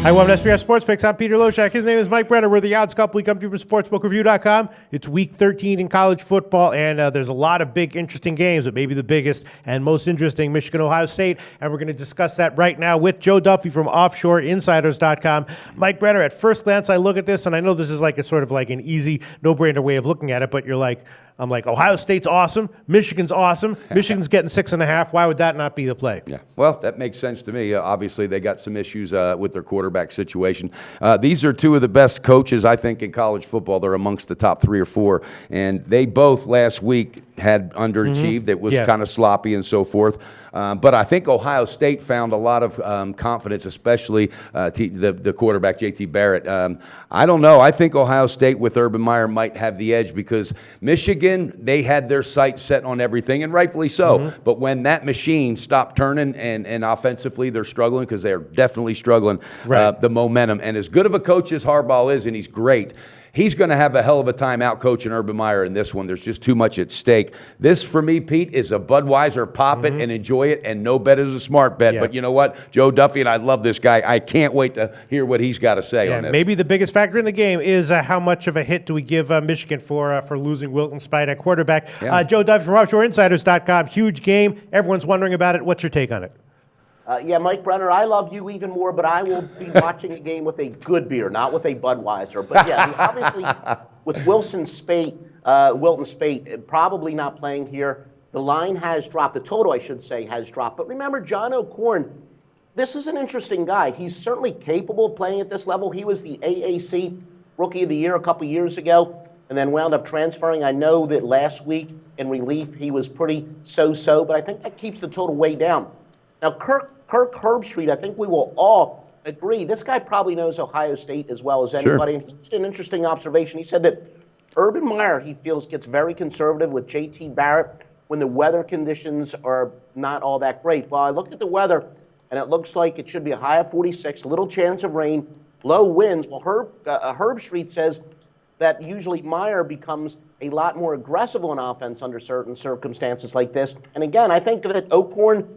Hi, welcome to SBS Sports Picks. I'm Peter Loshak. His name is Mike Brenner. We're the odds couple. We come to you from sportsbookreview.com. It's week 13 in college football, and there's a lot of big, interesting games, but maybe the biggest and most interesting, Michigan-Ohio State, and we're going to discuss that right now with Joe Duffy from offshoreinsiders.com. Mike Brenner, at first glance, I look at this, and I know this is like a sort of like an easy, no-brainer way of looking at it, but I'm like, Ohio State's awesome. Michigan's awesome. Michigan's getting 6.5. Why would that not be the play? Yeah, well, that makes sense to me. Obviously, they got some issues with their quarterback situation. These are two of the best coaches, I think, in college football. They're amongst the top 3 or 4. And they both last week had underachieved. It was kind of sloppy and so forth. But I think Ohio State found a lot of confidence, especially the quarterback, J.T. Barrett. I don't know. I think Ohio State with Urban Meyer might have the edge because Michigan, they had their sights set on everything, and rightfully so. But when that machine stopped turning and offensively they're struggling, because they're definitely struggling, the momentum. And as good of a coach as Harbaugh is, and he's great, he's going to have a hell of a time out coaching Urban Meyer in this one. There's just too much at stake. This, for me, Pete, is a Budweiser. Pop it and enjoy it, and no bet is a smart bet. But you know what? Joe Duffy, and I love this guy. I can't wait to hear what he's got to say on this. Maybe the biggest factor in the game is how much of a hit do we give Michigan for losing Wilton Speight at quarterback. Joe Duffy from offshoreinsiders.com. Huge game. Everyone's wondering about it. What's your take on it? Mike Brenner, I love you even more, but I will be watching a game with a good beer, not with a Budweiser. But obviously, with Wilton Speight probably not playing here, the line has dropped. The total, I should say, has dropped. But remember, John O'Korn, this is an interesting guy. He's certainly capable of playing at this level. He was the AAC Rookie of the Year a couple years ago and then wound up transferring. I know that last week in relief he was pretty so-so, but I think that keeps the total way down. Now, Kirk Herbstreit, I think we will all agree, this guy probably knows Ohio State as well as anybody. And he did an interesting observation. He said that Urban Meyer, he feels, gets very conservative with J.T. Barrett when the weather conditions are not all that great. Well, I looked at the weather, and it looks like it should be a high of 46, little chance of rain, low winds. Well, Herbstreit says that usually Meyer becomes a lot more aggressive on offense under certain circumstances like this. And again, I think that O'Korn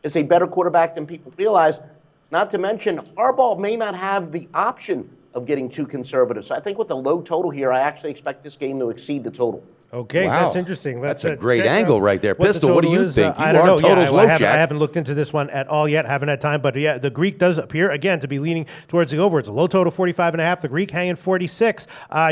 is a better quarterback than people realize. Not to mention, Harbaugh may not have the option of getting too conservative. So I think with the low total here, I actually expect this game to exceed the total. Okay, wow. That's interesting. That's a great angle right there. Pistol, what do you think? I don't know. I haven't looked into this one at all yet. Haven't had time. But the Greek does appear, again, to be leaning towards the over. It's a low total, 45.5. The Greek hanging 46.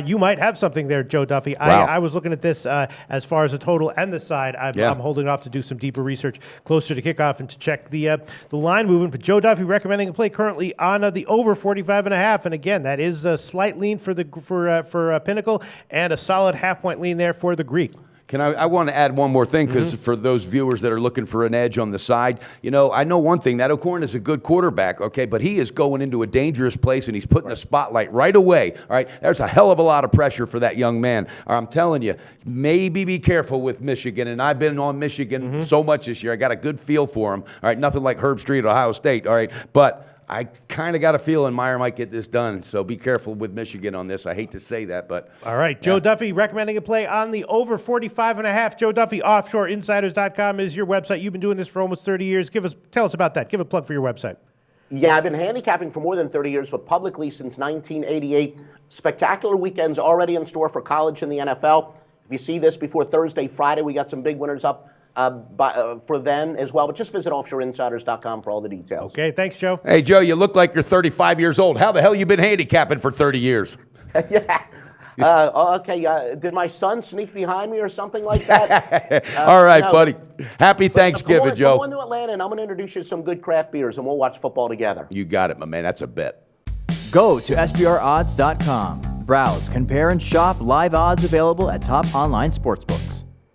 You might have something there, Joe Duffy. Wow. I was looking at this as far as the total and the side. I'm holding off to do some deeper research closer to kickoff and to check the line movement. But Joe Duffy recommending a play currently on the over 45.5. And again, that is a slight lean for Pinnacle and a solid half-point lean there for the Greek. I want to add one more thing, because for those viewers that are looking for an edge on the side, I know one thing, that O'Korn is a good quarterback, okay, but he is going into a dangerous place, and he's putting a spotlight right away, all right? There's a hell of a lot of pressure for that young man. I'm telling you, maybe be careful with Michigan, and I've been on Michigan so much this year. I got a good feel for him, all right? Nothing like Herbstreit at Ohio State, all right? But I kind of got a feeling Meyer might get this done, so be careful with Michigan on this. I hate to say that, but... All right, Joe Duffy recommending a play on the over 45.5. Joe Duffy, offshoreinsiders.com is your website. You've been doing this for almost 30 years. Tell us about that. Give a plug for your website. Yeah, I've been handicapping for more than 30 years, but publicly since 1988. Spectacular weekends already in store for college and the NFL. If you see this before Thursday, Friday, we got some big winners up for then as well. But just visit offshoreinsiders.com for all the details. Okay, thanks, Joe. Hey, Joe, you look like you're 35 years old. How the hell you been handicapping for 30 years? Did my son sneak behind me or something like that? All right, buddy. Happy Thanksgiving, Joe. Come on to Atlanta, and I'm going to introduce you to some good craft beers, and we'll watch football together. You got it, my man. That's a bet. Go to SBRodds.com. Browse, compare, and shop live odds available at top online sportsbooks.